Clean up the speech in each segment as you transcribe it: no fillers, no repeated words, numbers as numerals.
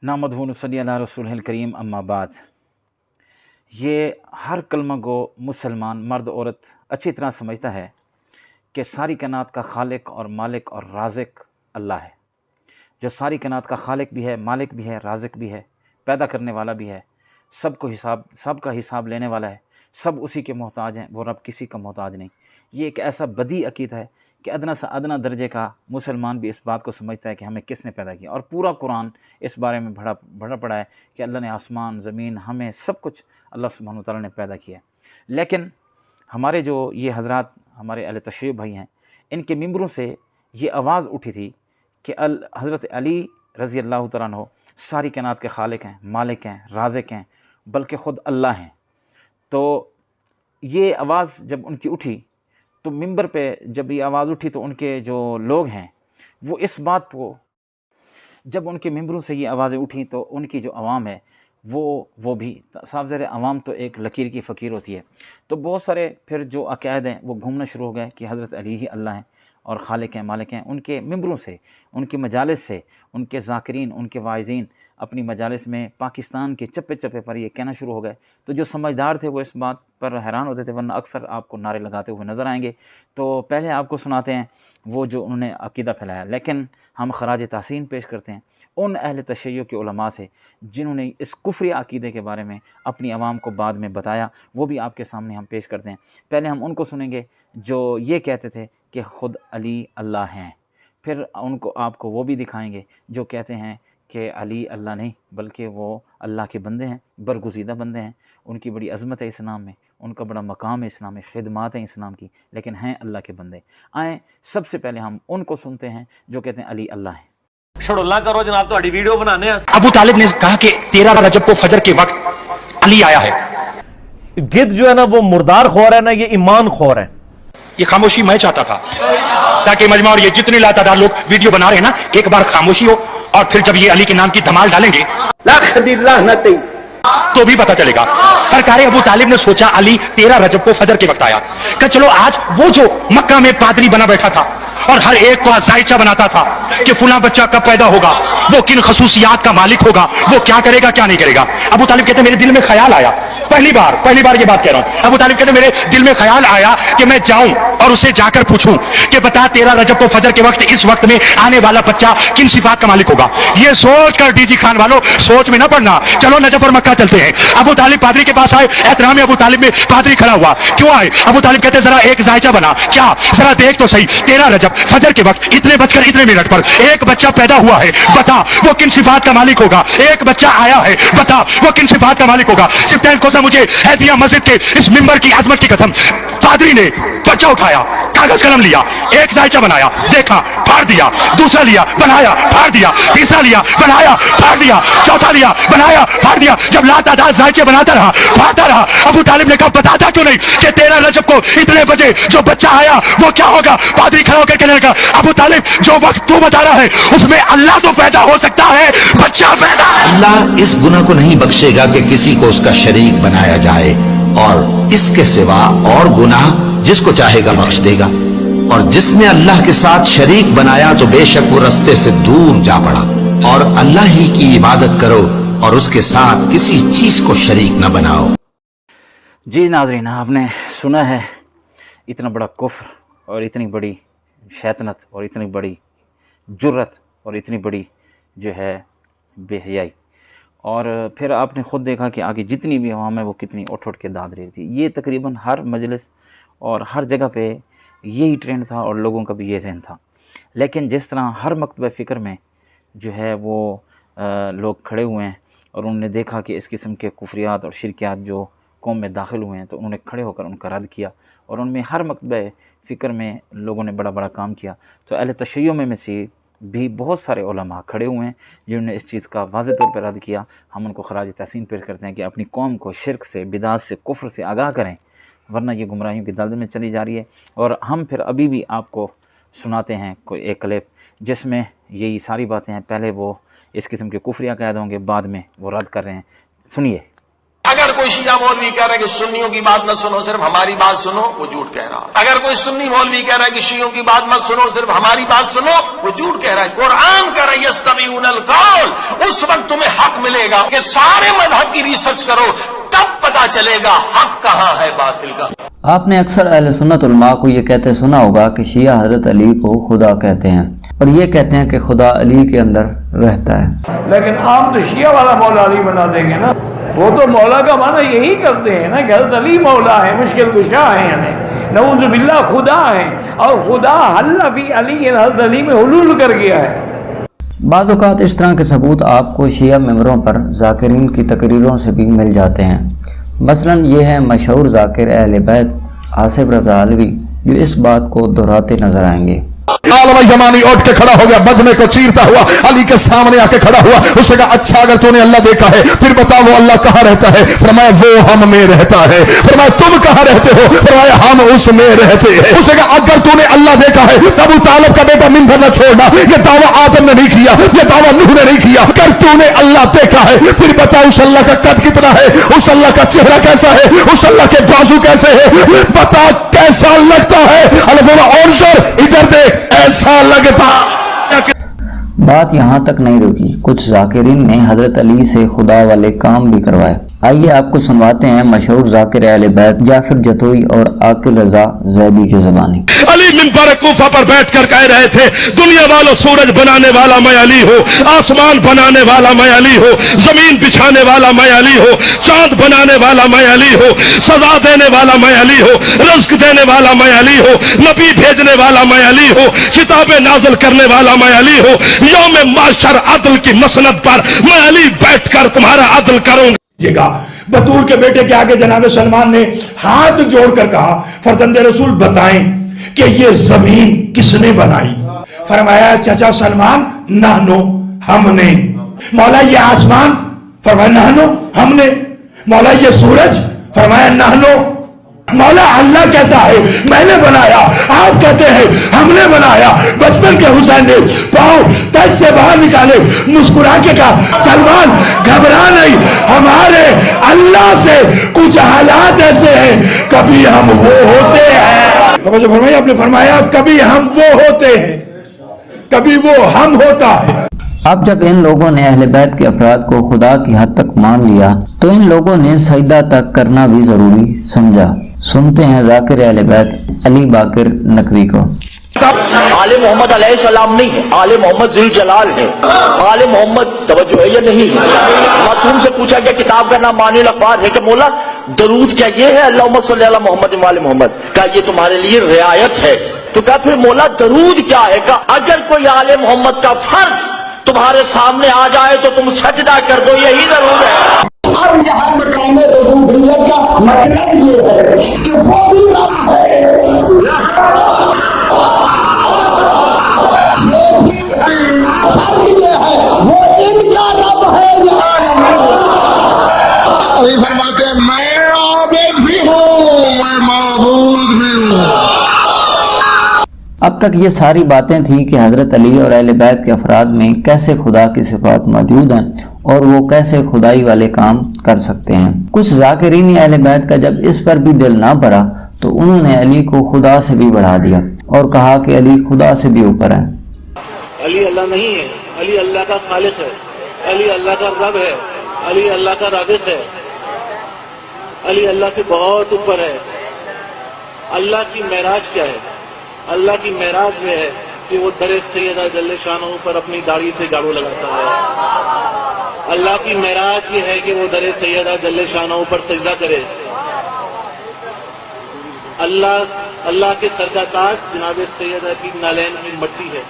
नामदहु नसल्ली अला रसूलिल करीम अम्मा बाद। ये हर कलमा गो मुसलमान मर्द औरत अच्छी तरह समझता है कि सारी कायनात का खालिक और मालिक और राज़िक अल्लाह है, जो सारी कायनात का खालिक भी है, मालिक भी है, राज़िक भी है, पैदा करने वाला भी है, सबका हिसाब लेने वाला है, सब उसी के मोहताज हैं, वो रब किसी का मोहताज नहीं। ये एक ऐसा बदी अकीदा है कि अदना से अदना दर्जे का मुसलमान भी इस बात को समझता है कि हमें किसने पैदा किया, और पूरा कुरान इस बारे में भरा पड़ा है कि अल्लाह ने आसमान ज़मीन हमें सब कुछ अल्लाह सुब्हानहू व तआला ने पैदा किया। लेकिन हमारे जो ये हज़रात हमारे अहले तशरीफ़ भाई हैं, इनके मिंबरों से ये आवाज़ उठी थी कि हज़रत अली रज़ी अल्लाह तआला अन्हु सारी कायनात के खालिक हैं, मालिक हैं, राज़िक हैं, बल्कि ख़ुद अल्लाह हैं। तो ये आवाज़ जब उनकी उठी तो मिंबर पे जब ये आवाज़ उठी तो उनके जो लोग हैं वो इस बात को, जब उनके मिंबरों से ये आवाज़ें उठी तो उनकी जो आवाम है वो भी साफ ज़ाहिर आवाम तो एक लकीर की फ़कीर होती है। तो बहुत सारे फिर जो अक़ायद हैं वो घूमना शुरू हो गए कि हज़रत अली ही अल्लाह हैं और खालिक हैं, मालिक हैं। उनके मिंबरों से, उनकी मजालिस से, उनके ज़ाकिरीन, उनके वाइज़ीन अपनी मजालिस में पाकिस्तान के चप्पे चप्पे पर ये कहना शुरू हो गए। तो जो समझदार थे वो इस बात पर हैरान होते थे, वरना अक्सर आपको नारे लगाते हुए नज़र आएंगे। तो पहले आपको सुनाते हैं वो जो उन्होंने अक़ीदा फैलाया, लेकिन हम खराज तहसीन पेश करते हैं उन अहले तशय्युअ के उलमा से जिन्होंने इस कुफ्री अक़ीदे के बारे में अपनी आवाम को बाद में बताया। वो भी आपके सामने हम पेश करते हैं। पहले हम उनको सुनेंगे जो ये कहते थे कि ख़ुद अली अल्लाह हैं, फिर उनको आपको वो भी दिखाएंगे जो कहते हैं कि अली अल्लाह नहीं बल्कि वो अल्लाह के बंदे हैं, बरगुज़ीदा बंदे हैं। उनकी बड़ी अज़मत है इस्लाम में, उनका बड़ा मकाम है इस्लाम में, खिदमात हैं इस्लाम की, लेकिन हैं अल्लाह के बंदे। आएँ सबसे पहले हम उनको सुनते हैं जो कहते हैं अली अल्लाह है। शड़ोला करो जनाब, तो वीडियो बनाने अबू तालिब ने कहा कि 13 रजब को फजर के वक्त अली आया है। गिद्ध जो है ना वो मुर्दार खौर है ना, ये ईमान खौर है। ये खामोशी मैं चाहता था ताकि मजमा और ये जितने लातादार लोग वीडियो बना रहे हैं ना, एक बार खामोशी हो और फिर जब ये अली के नाम की धमाल डालेंगे तो भी पता चलेगा। सरकार अबू तालिब ने सोचा अली 13 रजब को फजर के वक्त आया, कहा चलो आज वो जो मक्का में पादरी बना बैठा था और हर एक को आज़ाइचा बनाता था कि फुला बच्चा कब पैदा होगा, वो किन खसूसियात का मालिक होगा, वो क्या करेगा क्या नहीं करेगा। अबू तालिब कहते मेरे दिल में ख्याल आया, पहली बार ये बात कह रहा हूं। अबू तालिब कहते मेरे दिल में ख्याल आया कि मैं जाऊं और उसे जाकर पूछूं कि बता 13 रजब को फजर के वक्त इस वक्त में आने वाला बच्चा किन सिफात का मालिक होगा। ये सोच कर डीजी खान वालों सोच में ना पड़ना, चलो नजफ और मक्का चलते हैं। अबू तालिब पादरी के पास आए, एहतराम अबू तालिब में पादरी खड़ा हुआ, क्यों आए? अबू तालिब कहते जरा एक जायचा बना, क्या जरा देख तो सही 13 रजब फजर के वक्त इतने बजकर इतने मिनट पर एक बच्चा पैदा हुआ है, बता वो किन सिफात का मालिक होगा। एक बच्चा आया है, बता वो किन सिफात का मालिक होगा। सिफ्तैन कोसा मुझे है दिया मस्जिद के इस मिंबर की अजमत की कसम। पादरी ने बच्चा उठाया, कागज कलम लिया, एक जायचा बनाया, देखा, फाड़ दिया, दूसरा लिया, बनाया, फाड़ दिया, तीसरा लिया, बनाया, फाड़ दिया, चौथा लिया, बनाया, फाड़ दिया। जब लातादार जायचे बनाता रहा, फाड़ता रहा, अबू तालिब ने कहा बताता क्यों नहीं कि 13 रजब को इतने बजे जो बच्चा आया वो क्या होगा। पादरी खड़ा होकर कहने लगा अबू तालिब जो वक्त तू बता रहा है उसमें अल्लाह तो पैदा हो सकता है, बच्चा पैदा। अल्लाह इस गुनाह को नहीं बख्शेगा कि किसी को उसका शरीक बनाया जाए, और इसके सिवा और गुनाह जिसको चाहेगा बख्श देगा। और जिसने अल्लाह के साथ शरीक बनाया तो बेशक वो रास्ते से दूर जा पड़ा। और अल्लाह ही की इबादत करो और उसके साथ किसी चीज को शरीक न बनाओ। जी नाज़रीन, आपने सुना है इतना बड़ा कुफ्र और इतनी बड़ी शैतानत और इतनी बड़ी जुर्रत और इतनी बड़ी जो है बेहयाई। और फिर आपने ख़ुद देखा कि आगे जितनी भी अवाम है वो कितनी उठ के दाद रही थी। ये तकरीबन हर मजलिस और हर जगह पे यही ट्रेंड था और लोगों का भी ये जहन था। लेकिन जिस तरह हर मकतबा फ़िक्र में जो है वो लोग खड़े हुए हैं और उन्होंने देखा कि इस किस्म के कुफ्रियात और शिरकियात जो कौम में दाखिल हुए हैं, तो उन्होंने खड़े होकर उनका रद्द किया। और उनमें हर मकतबा फ़िक्र में लोगों ने बड़ा बड़ा काम किया। तो अहले तशय्युअ में से भी बहुत सारे उलमा खड़े हुए हैं जिन्होंने इस चीज़ का वाज़ेह तौर पर रद्द किया। हम उनको खराज तहसीन पेश करते हैं कि अपनी कौम को शिरक से, बिदात से, कुफ्र से आगाह करें, वरना ये गुमराहियों की दलदल में चली जा रही है। और हम फिर अभी भी आपको सुनाते हैं कोई एक क्लिप जिसमें यही सारी बातें हैं। पहले वो इस किस्म के कुफ्रिया कैद होंगे, बाद में वो रद्द कर रहे हैं। सुनिए। अगर कोई शिया मौलवी कह रहा है कि सुन्नियों की बात न सुनो सिर्फ हमारी बात सुनो, वो झूठ कह रहा है। अगर कोई सुन्नी मौलवी कह रहा है कि शियों की बात मत सुनो सिर्फ हमारी बात सुनो, वो झूठ कह रहा है। कुरान कह रहा है यस्तमीउनल कौल, उस वक्त तुम्हें पड़ेगा कि सारे मजहब की रिसर्च करो, तब पता चलेगा हक कहाँ है बातिल का। आपने अक्सर अहले सुन्नत उलमा को ये कहते सुना होगा कि शिया हजरत अली को खुदा कहते हैं और ये कहते हैं कि खुदा अली के अंदर रहता है। लेकिन आम तो शिया वाला मौला अली बना देंगे ना, वो तो मौला का माना यही करते हैं ना कि हजरत अली मौला है, मुश्किल कुशा है, यानी नऊज़ु बिल्लाह खुदा है, और खुदा हल्ला फी अली, हजरत अली में हुलूल कर गया है। बाद औक़ात इस तरह के सबूत आपको शिया मेंबरों पर ज़ाकिरीन की तकरीरों से भी मिल जाते हैं। मसलन ये है मशहूर ज़ाकिर अहले बैत आसिफ रज़ा अलवी, जो इस बात को दोहराते नजर आएंगे। आलम यमानी उठ के खड़ा हो गया, बजमे को चीरता हुआ अली के सामने आके खड़ा हुआ। उसने कहा अच्छा अगर तूने अल्लाह देखा है फिर बता वो अल्लाह कहाँ रहता है? फरमाया वो हम में रहता है। फरमाया तुम कहाँ रहते हो? फरमाया हम उसमें रहते हैं। उसने कहा अगर तूने अल्लाह देखा है, अबू तालिब का बेटा मिंबर न छोड़ना, ये दावा आदम ने नहीं किया, ये दावा नूह ने नहीं किया। अगर तूने अल्लाह देखा है फिर बता उस अल्लाह का कद कितना है, उस अल्लाह का चेहरा कैसा है, उस अल्लाह के बाजू कैसे है, बता कैसा लगता है? अल्लाह बोला और सर इधर देख, ऐसा लगता। बात यहाँ तक नहीं रुकी, कुछ ज़ाकिरीन ने हजरत अली से खुदा वाले काम भी करवाए। आइए आपको सुनवाते हैं मशहूर ज़ाकिर अहले बैत जाफर जतोई और आकिल रज़ा ज़ैदी की ज़बानी। अली मिंबर कूफा पर बैठकर कह रहे थे दुनिया वालों सूरज बनाने वाला मैं अली हूँ, आसमान बनाने वाला मैं अली हूँ, जमीन बिछाने वाला मैं अली हूँ, चांद बनाने वाला मैं अली हूँ, सजा देने वाला मैं अली हूँ, रिज़्क देने वाला मैं अली हूँ, नबी भेजने वाला मैं अली हूँ, किताबें नाज़िल करने वाला मैं अली हूँ। यौम माशर अदल की मसनद पर मैं अली बैठकर तुम्हारा अदल करूंगा। बतूल के बेटे के आगे जनाब सलमान ने हाथ जोड़कर कहा फरजंदे रसूल बताएं कि ये जमीन किसने बनाई? फरमाया चाचा सलमान नानो हमने। मौला ये आसमान? फरमाया नानो हमने। मौला ये सूरज? फरमाया नानो। मौला अल्लाह कहता है मैंने बनाया, आप कहते हैं हमने बनाया। बचपन के हुसैन ने पाँव तज से बाहर निकाले, मुस्कुरा के कहा सलमान घबरा नहीं, हमारे अल्लाह से कुछ हालात ऐसे हैं कभी हम वो होते हैं। तो जो फरमाया आपने फरमाया कभी हम वो होते हैं, कभी वो हम होता है। अब जब इन लोगों ने अहले बैत के अफराद को खुदा की हद तक मान लिया तो इन लोगों ने सजदा तक करना भी जरूरी समझा। सुनते हैं ज़ाकिर अहले बैत अली बाकिर नकवी को। आले मोहम्मद अलैहिस्सलाम नहीं है, आले मोहम्मद जुल जलाल है। आले मोहम्मद तवज्जो है या नहीं? मासूम से पूछा गया किताब का नाम मानिल अखबार है कि मौला दरूद क्या ये है? अल्लाहुम्मा सल्ली अला मोहम्मद वाले मोहम्मद का ये तुम्हारे लिए रियायत है। तो कहा फिर मौला दरूद क्या है? का अगर कोई आले मोहम्मद का फर्ज तुम्हारे सामने आ जाए तो तुम सजदा कर दो, यही दरूद है। अब यहाँ मकाम रुबूबियत का मतलब ये है कि वो भी रब है, फर्क ये है वो इनका रब है। अभी फरमाते हैं मैं आबिद भी हूँ, मैं माबूद भी हूँ। अब तक ये सारी बातें थी कि हज़रत अली और अहले बैत के अफराद में कैसे खुदा की सिफात मौजूद हैं और वो कैसे खुदाई वाले काम कर सकते हैं। कुछ ज़ाकिरीन अहले बैत का जब इस पर भी दिल ना पड़ा तो उन्होंने अली को खुदा से भी बढ़ा दिया और कहा कि अली खुदा से भी ऊपर है। अली अल्लाह नहीं है, अली अल्लाह का खालिक है, अली अल्लाह का रब है, अली अल्लाह का राज़िक़ है, अली अल्लाह के बहुत ऊपर है। अल्लाह की मेराज क्या है? अल्लाह की मेराज में है कि वो दरे सैयदा जल्ले शानों पर अपनी दाढ़ी से झाड़ू लगाता है। अल्लाह की मेराज ये है कि वो दरे सैयदा जल्ले शानों पर सजदा करे। अल्लाह के सर का ताज जनाब सैयदा की नालैन की मट्टी है।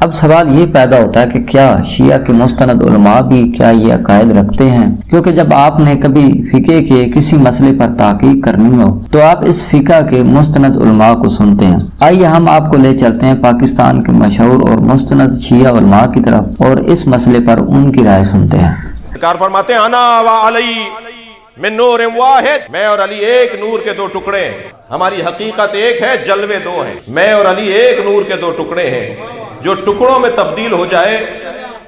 अब सवाल ये पैदा होता है कि क्या शिया के मुस्तनद उलमा भी क्या ये अकायद रखते हैं? क्योंकि जब आपने कभी फिके के किसी मसले पर ताकीद करनी हो तो आप इस फिका के मुस्तनद उलमा को सुनते हैं। आइए हम आपको ले चलते हैं पाकिस्तान के मशहूर और मुस्तनद शिया उलमा की तरफ और इस मसले पर उनकी राय सुनते हैं। सरकार फरमाते हैं अना व अली मिन नूर वाहिद, मैं और अली एक नूर के दो टुकड़े हैं। हमारी हकीकत एक है, जलवे दो हैं। मैं और अली एक नूर के दो टुकड़े हैं। जो टुकड़ों में तब्दील हो जाए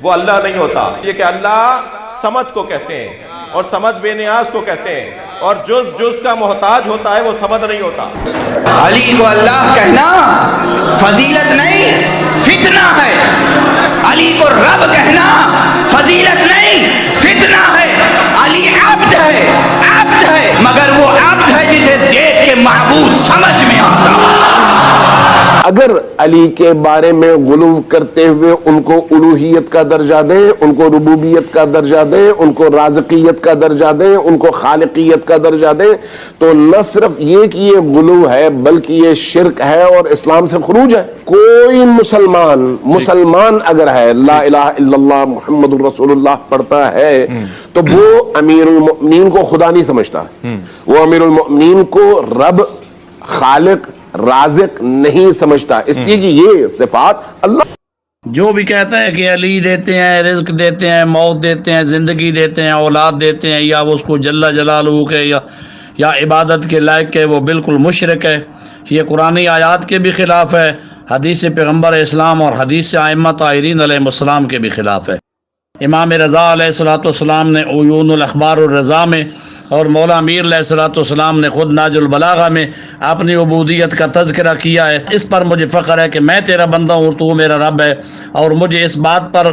वो अल्लाह नहीं होता। ये कि अल्लाह समद को कहते हैं और समद बेनियाज को कहते हैं और जुज का मोहताज होता है वो समद नहीं होता। अली को अल्लाह कहना फजीलत नहीं फितना है, अली को रब कहना फजीलत नहीं मगर वो अब्द है जिसे देख के महबूब समझ में आता। अगर अली के बारे में गुलूव करते हुए उनको उलूहियत का दर्जा दें, उनको रुबूबियत का दर्जा दें, उनको राज़िकियत का दर्जा दें, उनको खालिकियत का दर्जा दें, तो न सिर्फ ये कि ये गुलूव है बल्कि ये शिरक है और इस्लाम से खुरूज है। कोई मुसलमान अगर है ला इलाहा इल्लल्लाह मुहम्मदुर रसूलुल्लाह पढ़ता है तो वो अमीरुल मोमिनीन को खुदा नहीं समझता, वो अमीरुल मोमिनीन को रब, खालिक, राज़िक नहीं समझता, इसलिए कि ये सिफात अल्लाह। जो भी कहता है कि अली देते हैं, रिज्क देते हैं, मौत देते हैं, जिंदगी देते हैं, औलाद देते हैं, या वो उसको जल्ला जलालहू के या इबादत के लायक है, वो बिल्कुल मुशरिक है। ये कुरानी आयात के भी खिलाफ है, हदीस पैगम्बर इस्लाम और हदीस आइम्मा ताहिरीन अलैहिस्सलाम के भी खिलाफ है। इमाम रज़ा अलैहिस्सलाम ने उयूनुल अखबार और रज़ा में और मौला अमीर अलैहिस्सलाम ने खुद नाजुल बलागा में अपनी उबूदियत का तज़किरा किया है। इस पर मुझे फ़ख्र है कि मैं तेरा बंदा हूँ, तू मेरा रब है, और मुझे इस बात पर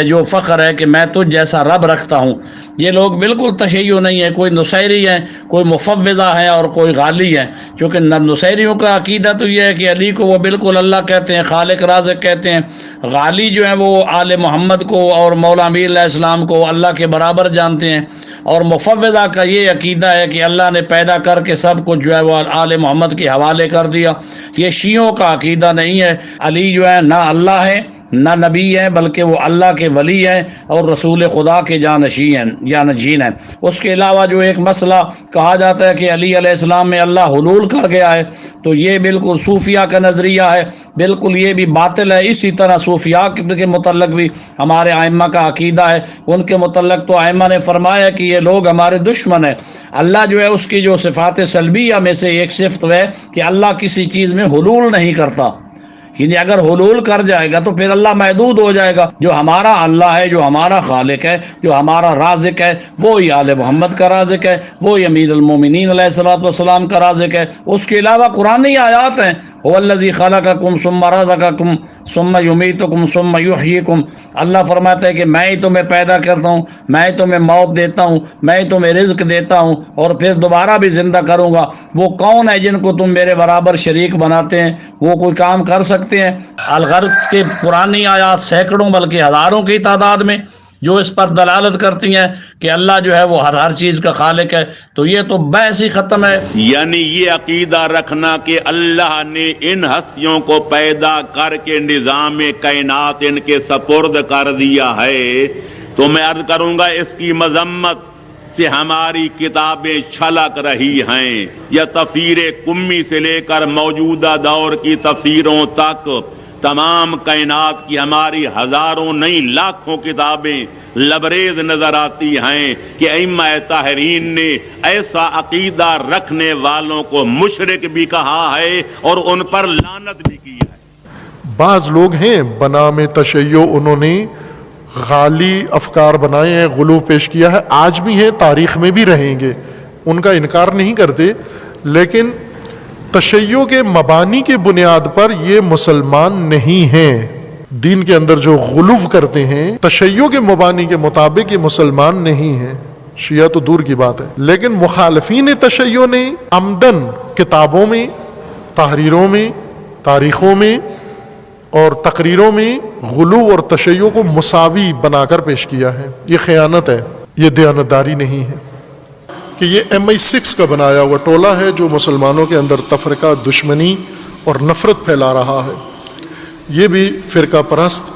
जो फ़ख्र है कि मैं तुझ जैसा रब रखता हूँ। ये लोग बिल्कुल तशय्यो नहीं है, कोई नुसैरी है, कोई मुफव्विज़ा है और कोई गाली है। क्योंकि नुसैरियों का अकीदा तो ये है कि अली को वो बिल्कुल अल्लाह कहते हैं, खालिक राज़िक कहते हैं। गाली जो है वो आले मोहम्मद को और मौला अमीर अलैहिस्सलाम को अल्लाह के बराबर जानते हैं। और मुफव्विज़ा का ये अकीदा है कि अल्लाह ने पैदा करके सब कुछ जो है वो आले मोहम्मद के हवाले कर दिया। ये शियों का अकीदा नहीं है। अली जो है ना अल्लाह है ना नबी है, बल्कि वो अल्लाह के वली हैं और रसूल खुदा के जानशीन हैं। उसके अलावा जो एक मसला कहा जाता है कि अली अलैहिस्सलाम में अल्लाह हुलूल कर गया है, तो ये बिल्कुल सूफिया का नज़रिया है, बिल्कुल ये भी बातिल है। इसी तरह सूफिया के मुतल्लक़ भी हमारे आइम्मा का अकीदा है। उनके मुतल्लक़ तो आइम्मा ने फरमाया कि ये लोग हमारे दुश्मन हैं। अल्लाह जो है उसकी जो सिफ़ात सल्बिया में से एक सिफ़त है कि अल्लाह किसी चीज़ में हुलूल नहीं करता। यानी अगर हुलूल कर जाएगा तो फिर अल्लाह महदूद हो जाएगा। जो हमारा अल्लाह है, जो हमारा खालिक है, जो हमारा राज़िक है, वो ही आले मोहम्मद का राज़िक है, वो ही अमीरुल मोमिनीन अलैहिस्सलाम का राज़िक है। उसके अलावा कुरानी आयात हैं, हुवल्लज़ी खलक़कुम सुम्मा रज़क़कुम सुम्मा युमीतुकुम सुम्मा युहयीकुम। अल्लाह फरमाता है कि मैं ही तुम्हें पैदा करता हूँ, मैं ही तुम्हें मौत देता हूँ, मैं ही तुम्हें रिज़्क देता हूँ और फिर दोबारा भी ज़िंदा करूँगा। वो कौन है जिनको तुम मेरे बराबर शरीक बनाते हैं? वो कोई काम कर सकते हैं? अल-ग़र्क़ के पुरानी आयात सैकड़ों बल्कि हज़ारों की तादाद में जो इस पर दलालत करती हैं कि अल्लाह जो है वो हर चीज़ का खालिक है। तो ये तो बहस ही ख़त्म है। यानी ये अकीदा रखना कि अल्लाह ने इन हस्तियों को पैदा करके निज़ाम कायनात इनके सपुर्द कर दिया है, तो मैं अर्ज करूँगा इसकी मजम्मत से हमारी किताबें छलक रही हैं। या तफसीर कुम्मी से लेकर मौजूदा दौर की तफसीरों तक तमाम कायनात की हमारी हजारों नहीं लाखों किताबें लबरेज नजर आती हैं कि अइम्मा ताहरीन ने ऐसा अकीदा रखने वालों को मुशरिक भी कहा है और उन पर लानत भी की है। बाज लोग हैं बनाम तशय्यो, उन्होंने गाली अफकार बनाए हैं, गुलू पेश किया है, आज भी हैं, तारीख में भी रहेंगे, उनका इनकार नहीं करते। लेकिन तशय्यो के मबानी के बुनियाद पर ये मुसलमान नहीं हैं। दीन के अंदर जो गुलूफ करते हैं तशय्यो के मबानी के मुताबिक ये मुसलमान नहीं हैं। शिया तो दूर की बात है, लेकिन मुखालफीन तशय्यो ने अमदन किताबों में, तहरीरों में, तारीखों में और तकरीरों में गुलू और तशय्यो को मुसावी बनाकर पेश किया है। ये खयानत है, ये दयानतदारी नहीं है कि ये MI6 का बनाया हुआ टोला है जो मुसलमानों के अंदर तफरका, दुश्मनी और नफरत फैला रहा है। ये भी फ़िरका परस्त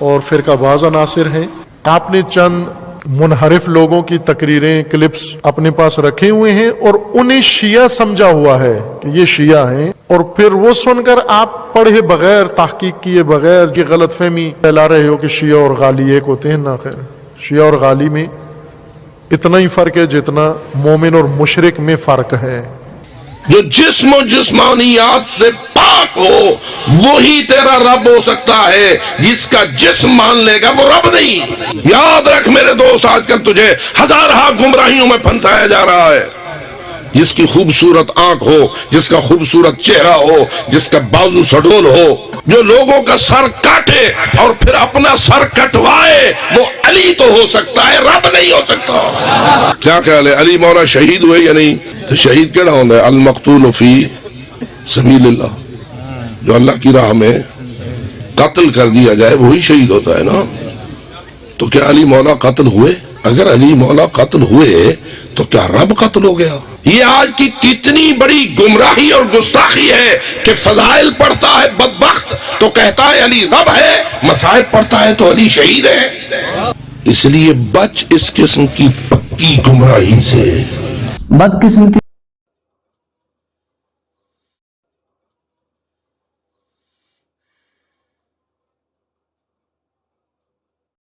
और फ़िरका बाज़ अनासिर हैं। आपने चंद मुनहरिफ लोगों की तकरीरें, क्लिप्स अपने पास रखे हुए हैं और उन्हें शिया समझा हुआ है कि ये शिया हैं, और फिर वो सुनकर आप पढ़े बगैर, तहकीक किए बगैर ये गलतफहमी फैला रहे हो कि शिया और गाली एक होते हैं। ना खैर, शिया और गाली में इतना ही फर्क है जितना मोमिन और मुशरिक में फर्क है। जो जिस्म और जिस्मानियात से पाक हो वही तेरा रब हो सकता है। जिसका जिस्म मान लेगा वो रब नहीं। याद रख मेरे दोस्त, आजकल तुझे हजार गुमराहियों में फंसाया जा रहा है। जिसकी खूबसूरत आंख हो, जिसका खूबसूरत चेहरा हो, जिसका बाजू सडोल हो, जो लोगों का सर काटे और फिर अपना सर कटवाए, वो अली तो हो सकता है, रब नहीं हो सकता। क्या ख्याल है, अली मौला शहीद हुए या नहीं? तो शहीद केड़ा होता है? अल मकतूल फी सबीलिल्लाह, जो अल्लाह की राह में कत्ल कर दिया जाए वही शहीद होता है ना। तो क्या अली मौला कत्ल हुए? अगर अली मौला कत्ल हुए तो क्या रब कत्ल हो गया? ये आज की कितनी बड़ी गुमराही और गुस्ताखी है कि फजाइल पढ़ता है बदबख्त तो कहता है अली रब है, मसाइब पढ़ता है तो अली शहीद है। इसलिए बच इस किस्म की पक्की गुमराही से। बदकिस्मती